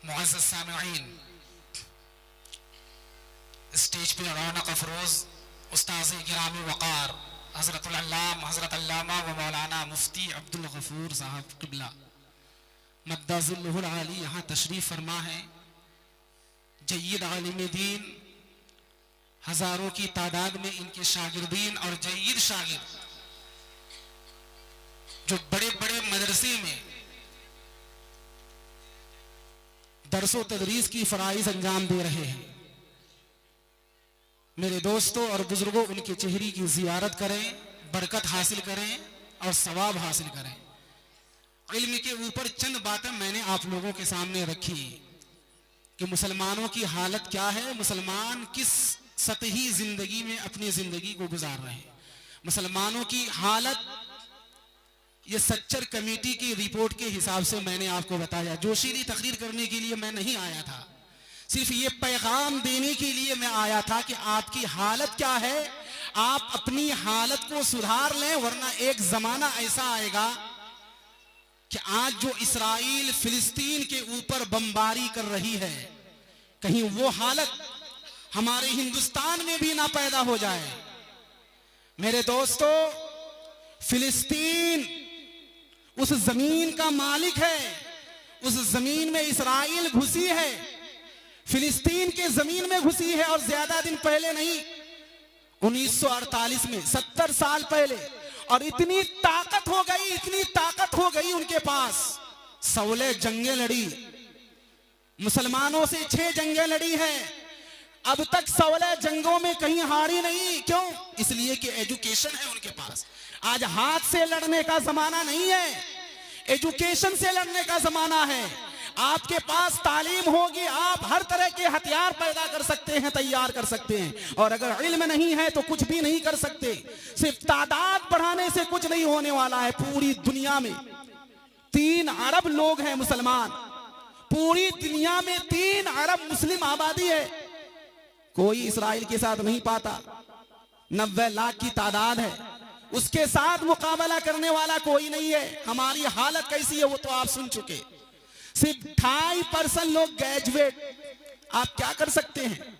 मुअज़्ज़ज़ सामिईन, stage पे रौनक अफरोज उस्ताज़ गिरामी वक़ार हज़रतुल अल्लाम हज़रत अल्लामा व मौलाना मुफ्ती अब्दुल गफूर साहब क़िबला मद्दाज़िल्लुहुल आली यहाँ तशरीफ़ फरमा है। जय्यद आलिम दीन, हज़ारों की तादाद में इनके शागिर्दीन और जय्यद शागिर्द जो बड़े बड़े मदरसे में दरसो तदरीस की फ़राइज़ अंजाम दे रहे हैं। मेरे दोस्तों और बुजुर्गों, उनके चेहरे की ज़ियारत करें, बरकत हासिल करें और सवाब हासिल करें। इल्म के ऊपर चंद बातें मैंने आप लोगों के सामने रखी कि मुसलमानों की हालत क्या है, मुसलमान किस सतही जिंदगी में अपनी जिंदगी को गुजार रहे हैं। मुसलमानों की हालत ये सच्चर कमेटी की रिपोर्ट के हिसाब से मैंने आपको बताया। जोशीली तकरीर करने के लिए मैं नहीं आया था, सिर्फ ये पैगाम देने के लिए मैं आया था कि आपकी हालत क्या है, आप अपनी हालत को सुधार लें, वरना एक जमाना ऐसा आएगा कि आज जो इसराइल फिलिस्तीन के ऊपर बमबारी कर रही है, कहीं वो हालत हमारे हिंदुस्तान में भी ना पैदा हो जाए। मेरे दोस्तों, फिलिस्तीन उस जमीन का मालिक है, उस जमीन में इसराइल घुसी है, फिलिस्तीन के जमीन में घुसी है। और ज्यादा दिन पहले नहीं, 1948 में, 70 साल पहले। और इतनी ताकत हो गई, इतनी ताकत हो गई उनके पास, 16 जंगें लड़ी, मुसलमानों से 6 जंगें लड़ी हैं। अब तक 16 जंगों में कहीं हारी नहीं। क्यों? इसलिए कि एजुकेशन है उनके पास। आज हाथ से लड़ने का जमाना नहीं है, एजुकेशन से लड़ने का जमाना है। आपके पास तालीम होगी, आप हर तरह के हथियार पैदा कर सकते हैं, तैयार कर सकते हैं। और अगर इल्म नहीं है तो कुछ भी नहीं कर सकते। सिर्फ तादाद बढ़ाने से कुछ नहीं होने वाला है। पूरी दुनिया में 3 अरब लोग हैं मुसलमान, पूरी दुनिया में 3 अरब मुस्लिम आबादी है। कोई इसराइल के साथ नहीं पाता, 90 लाख की तादाद है, उसके साथ मुकाबला करने वाला कोई नहीं है। हमारी हालत कैसी है वो तो आप सुन चुके। सिर्फ 2.5% लोग ग्रेजुएट। आप क्या कर सकते हैं?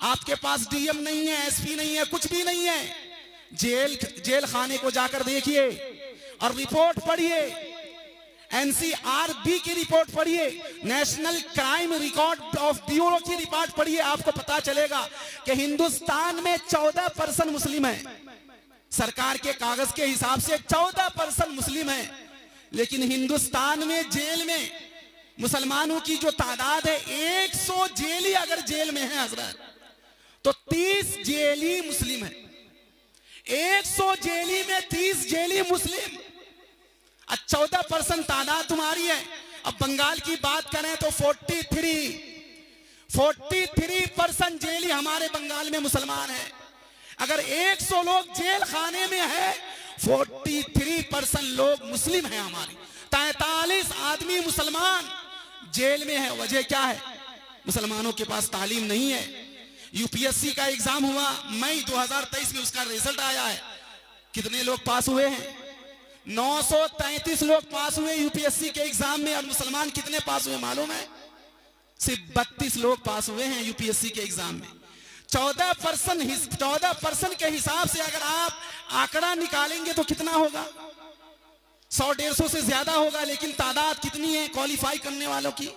आपके पास डीएम नहीं है, एसपी नहीं है, कुछ भी नहीं है। जेल खाने को जाकर देखिए और रिपोर्ट पढ़िए, एनसीआरबी की रिपोर्ट पढ़िए, national crime record of bureau की रिपोर्ट पढ़िए। आपको पता चलेगा कि हिंदुस्तान में 14% मुस्लिम है। सरकार के कागज के हिसाब से 14% मुस्लिम है, लेकिन हिंदुस्तान में जेल में मुसलमानों की जो तादाद है, 100 जेली अगर जेल में है हजरत, तो 30 जेली मुस्लिम है। 100 जेली में 30 जेली मुस्लिम। 14% तादाद तुम्हारी है। अब बंगाल की बात करें तो 43% जेली हमारे बंगाल में मुसलमान है। अगर 100 लोग जेल खाने में है, 43% लोग मुस्लिम हैं हमारे। 43 आदमी मुसलमान जेल में है। वजह क्या है? मुसलमानों के पास तालीम नहीं है। यूपीएससी का एग्जाम हुआ मई 2023 में, उसका रिजल्ट आया है। कितने लोग पास हुए हैं? 933 लोग पास हुए यूपीएससी के एग्जाम में। और मुसलमान कितने पास हुए मालूम है? सिर्फ 32 लोग पास हुए हैं यूपीएससी के एग्जाम में। 14% के हिसाब से अगर आप आंकड़ा निकालेंगे तो कितना होगा? 100-150 से ज्यादा होगा। लेकिन तादाद कितनी है क्वालिफाई करने वालों की?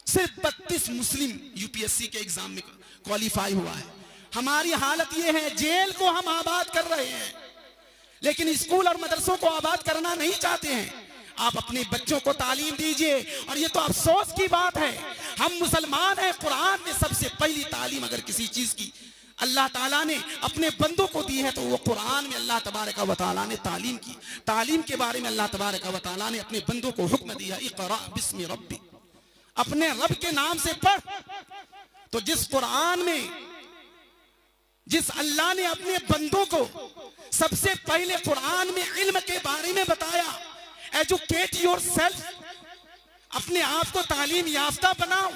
सिर्फ 32 मुस्लिम यूपीएससी के एग्जाम में क्वालिफाई हुआ है। हमारी हालत यह है, जेल को हम आबाद कर रहे हैं, लेकिन स्कूल और मदरसों को आबाद करना नहीं चाहते हैं। आप अपने बच्चों को तालीम दीजिए। और ये तो अफसोस की बात है, हम मुसलमान हैं, कुरान में सबसे पहली तालीम अगर किसी चीज की अल्लाह ताला ने अपने बंदों को दी है तो वो कुरान में अल्लाह तबारक व तआला ने तालीम की। तालीम के बारे में अल्लाह तबारक व तआला ने अपने बंदों को हुक्म दिया, इक़रा बिस्मि रब्बिक, अपने रब के नाम से पढ़। तो जिस कुरान में, जिस अल्लाह ने अपने बंदों को सबसे पहले कुरान में इल्म के बारे में बताया, एजुकेट योरसेल्फ, अपने आप को तालीम याफ्ता बनाओ।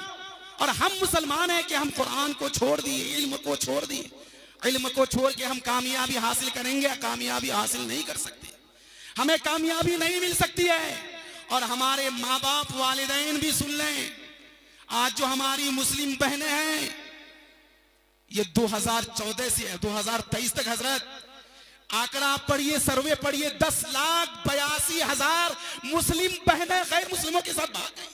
और हम मुसलमान हैं कि हम कुरान को छोड़ दिए, इल्म को छोड़ दिए। इल्म को छोड़ के हम कामयाबी हासिल करेंगे? कामयाबी हासिल नहीं कर सकते, हमें कामयाबी नहीं मिल सकती है। और हमारे माँ बाप वालिदैन भी सुन लें, आज जो हमारी मुस्लिम बहनें हैं, ये 2014 से 2023 तक हजरत आंकड़ा पढ़िए, सर्वे पढ़िए, 10,82,000 मुस्लिम बहनें गैर मुस्लिमों के साथ भाग गई।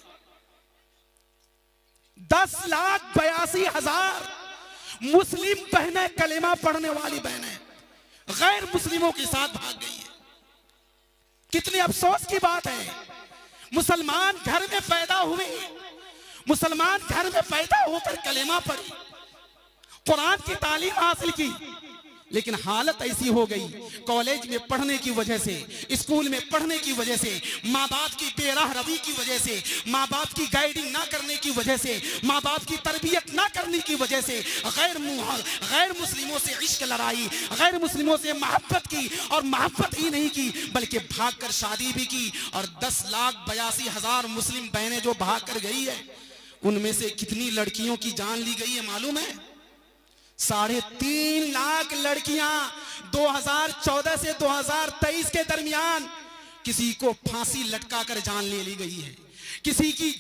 10,82,000 मुस्लिम बहनें, कलेमा पढ़ने वाली बहनें गैर मुस्लिमों के साथ भाग गई है। कितने अफसोस की बात है। मुसलमान घर में पैदा हुए, मुसलमान घर में पैदा होकर कलेमा पढ़ी, कुरान की तालीम हासिल की, लेकिन हालत ऐसी हो गई, कॉलेज में पढ़ने की वजह से, स्कूल में पढ़ने की वजह से, माँ बाप की बेराह रवी की वजह से, माँ बाप की गाइडिंग ना करने की वजह से, माँ बाप की तरबियत ना करने की वजह से गैर मुस्लिमों से इश्क लड़ाई, गैर मुस्लिमों से मोहब्बत की, और मोहब्बत ही नहीं की बल्कि भागकर शादी भी की। और 10,82,000 मुस्लिम बहनें जो भाग कर गई है, उनमें से कितनी लड़कियों की जान ली गई है मालूम है? 3.5 लाख लड़कियां 2014 से 2023 के दरमियान किसी को फांसी लटकाकर जान ले ली गई है। किसी की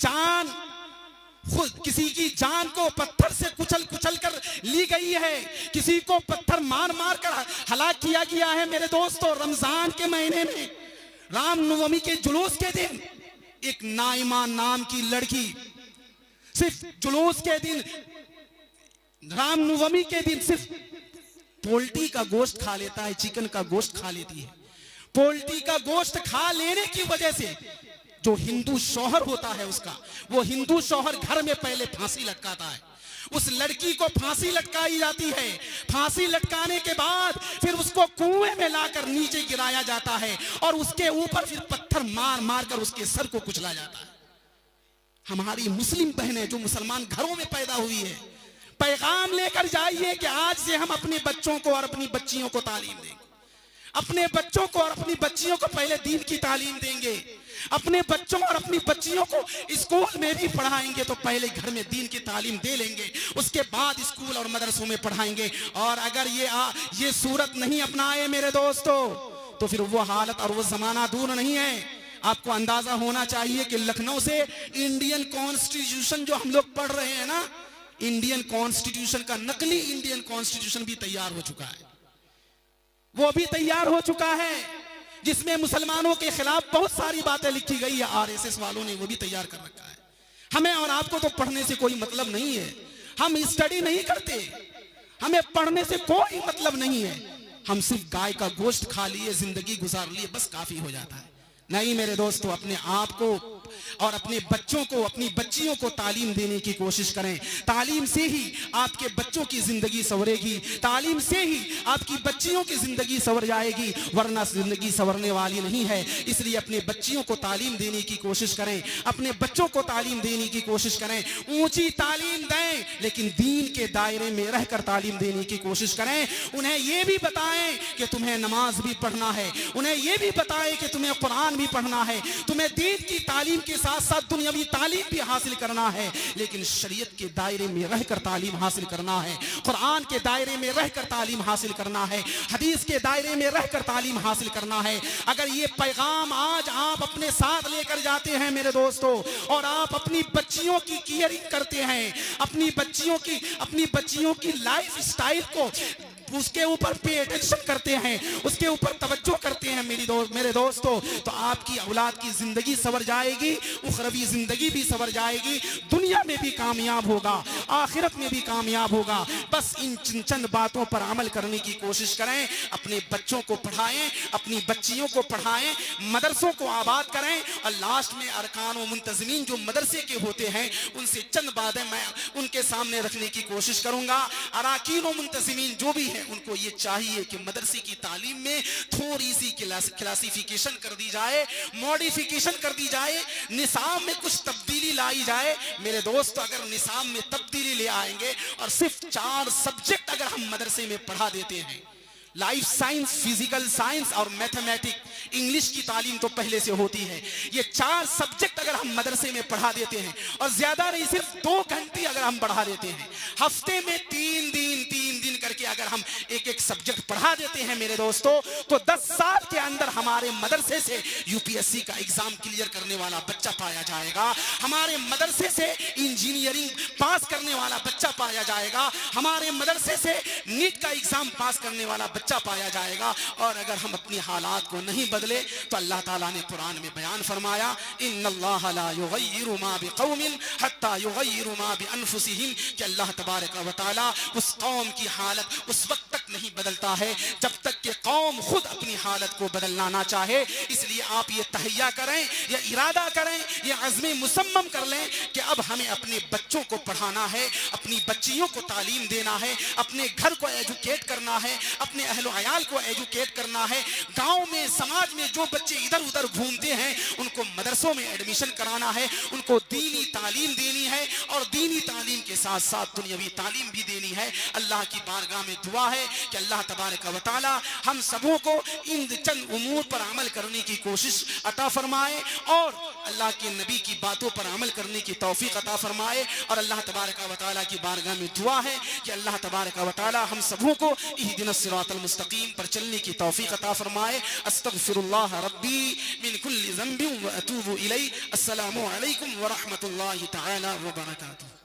जान को पत्थर से कुचल कर ली गई है। किसी को पत्थर मार मार कर हलाक किया गया है। मेरे दोस्तों, रमजान के महीने में रामनवमी के जुलूस के दिन एक नाइमा नाम की लड़की सिर्फ जुलूस के दिन, रामनवमी के दिन सिर्फ पोल्ट्री का गोश्त खा लेता है, चिकन का गोश्त खा लेती है। पोल्ट्री का गोश्त खा लेने की वजह से जो हिंदू शौहर होता है उसका, वो हिंदू शौहर घर में पहले फांसी लटकाता है। उस लड़की को फांसी लटकाई जाती है। फांसी लटकाने के बाद फिर उसको कुएं में लाकर नीचे गिराया जाता है और उसके ऊपर फिर पत्थर मार मार कर उसके सर को कुचला जाता है। हमारी मुस्लिम बहनें जो मुसलमान घरों में पैदा हुई है, पैगाम लेकर जाइए कि आज से हम अपने बच्चों को और अपनी बच्चियों को तालीम देंगे। अपने बच्चों को और अपनी बच्चियों को पहले दीन की तालीम देंगे। अपने बच्चों और अपनी बच्चियों को स्कूल में भी पढ़ाएंगे तो पहले घर में दीन की तालीम दे लेंगे, उसके बाद स्कूल और मदरसों में पढ़ाएंगे। और अगर ये सूरत नहीं अपनाए मेरे दोस्तों, तो फिर वो हालत और वो जमाना दूर नहीं है। आपको अंदाजा होना चाहिए कि लखनऊ से इंडियन कॉन्स्टिट्यूशन जो हम लोग पढ़ रहे हैं ना, इंडियन कॉन्स्टिट्यूशन का नकली इंडियन कॉन्स्टिट्यूशन भी तैयार हो चुका है। वो भी तैयार हो चुका है जिसमें मुसलमानों के खिलाफ बहुत सारी बातें लिखी गई है। आरएसएस वालों ने वो भी तैयार कर रखा है। हमें और आपको तो पढ़ने से कोई मतलब नहीं है। हम स्टडी नहीं करते, हमें पढ़ने से कोई मतलब नहीं है। हम सिर्फ गाय का गोश्त खा लिए, जिंदगी गुजार लिए, बस काफी हो जाता है। नहीं मेरे दोस्तों, अपने आप को और अपने बच्चों को, अपनी बच्चियों को तालीम देने की कोशिश करें। तालीम से ही आपके बच्चों की जिंदगी संवरेगी, तालीम से ही आपकी बच्चियों की जिंदगी संवर जाएगी, वरना जिंदगी संवरने वाली नहीं है। इसलिए अपने बच्चियों को तालीम देने की कोशिश करें, अपने बच्चों को तालीम देने की कोशिश करें। ऊंची तालीम दें, लेकिन दीन के दायरे में रहकर तालीम देने की कोशिश करें। उन्हें यह भी बताएं कि तुम्हें नमाज भी पढ़ना है, उन्हें यह भी बताएं कि तुम्हें कुरान भी पढ़ना है, तुम्हें दीन की तालीम के साथ साथ दुनियावी तालीम भी हासिल करना है, लेकिन शरीयत के दायरे में रहकर तालीम हासिल करना है, कुरान के दायरे में रहकर तालीम हासिल करना है, हदीस के दायरे में रहकर तालीम हासिल करना है। अगर ये पैगाम आज आप अपने साथ लेकर जाते हैं मेरे दोस्तों, और आप अपनी बच्चियों की केयरिंग करते हैं, अपनी बच्चियों की लाइफ स्टाइल को उसके ऊपर पे अटेंशन करते हैं, उसके ऊपर तवज्जो करते हैं मेरे दोस्तों, तो आपकी औलाद की जिंदगी संवर जाएगी, उखरवी जिंदगी भी संवर जाएगी, दुनिया में भी कामयाब होगा, आखिरत में भी कामयाब होगा। बस इन चंद बातों पर अमल करने की कोशिश करें। अपने बच्चों को पढ़ाएं, अपनी बच्चियों को पढ़ाएं, मदरसों को आबाद करें। और लास्ट में अरकान व मुंतज़मीन जो मदरसे के होते हैं, उनसे चंद बातें मैं उनके सामने रखने की कोशिश करूंगा। अरकान व मुंतज़मीन जो भी उनको ये चाहिए कि मदरसे की तालीम में थोड़ी सी क्लासिफिकेशन कर दी जाए, मॉडिफिकेशन कर दी जाए, निसाब में कुछ तब्दीली लाई जाए। मेरे दोस्त, अगर निसाब में तब्दीली ले आएंगे और सिर्फ 4 सब्जेक्ट अगर हम मदरसे में पढ़ा देते हैं, लाइफ साइंस, फिजिकल साइंस और मैथमेटिक्स, इंग्लिश की तालीम तो पहले से होती है, ये 4 सब्जेक्ट अगर हम मदरसे में पढ़ा देते हैं, और ज्यादा नहीं सिर्फ 2 घंटे अगर हम पढ़ा देते हैं, हफ्ते में 3 दिन करके के अगर हम एक एक सब्जेक्ट पढ़ा देते हैं मेरे दोस्तों, तो 10 साल के अंदर हमारे मदरसे से यूपीएससी का एग्जाम क्लियर करने वाला बच्चा पाया जाएगा, हमारे मदरसे से इंजीनियरिंग पास करने वाला बच्चा पाया जाएगा, हमारे मदरसे से नीट का एग्जाम पास करने वाला बच्चा पाया जाएगा। और अगर हम अपनी हालात को नहीं बदले तो अल्लाह ताला ने कुरान में बयान फरमाया, इन्नल्लाह ला युगय्यिरु मा बिकौमिन हत्ता युगय्यिरु मा बिअनफुसिहिम, कि अल्लाह तबारक व तआला उस कौम की हालत उस वक्त तक नहीं बदलता है जब तक कि कौम खुद अपनी हालत को बदलना ना चाहे। इसलिए आप ये तहैया करें, ये इरादा करें, ये अज़्म मुसम्मम कर लें कि अब हमें अपने बच्चों को पढ़ाना है, अपनी बच्चियों को तालीम देना है, अपने घर को एजुकेट करना है, अपने अहलो अयाल को एजुकेट करना है। गांव में समाज में जो बच्चे इधर उधर घूमते हैं उनको मदरसों में एडमिशन कराना है, उनको दीनी तालीम देनी है और दीनी तालीम के साथ साथ दुनियावी तालीम भी देनी है। अल्लाह की बारगाह में दुआ है कि अल्लाह तबारक व तआला हम सबों को इन चंद उमूर पर अमल करने की कोशिश अता फरमाए और अल्लाह के नबी की बातों पर अमल करने की तौफीक अता फरमाए। और अल्लाह तबारक व तआला की बारगाह में दुआ है कि अल्लाह तबारक व तआला हम सबों को इहदिनस सिरातल मुस्तकीम पर चलने की तौफीक अता फरमाए। अस्तगफिरुल्लाह रब्बी मिन कुल्लि ज़ंबिन व अतूबु इलैहि। अस्सलामु अलैकुम व रहमतुल्लाहि तआला व बरकातुहू।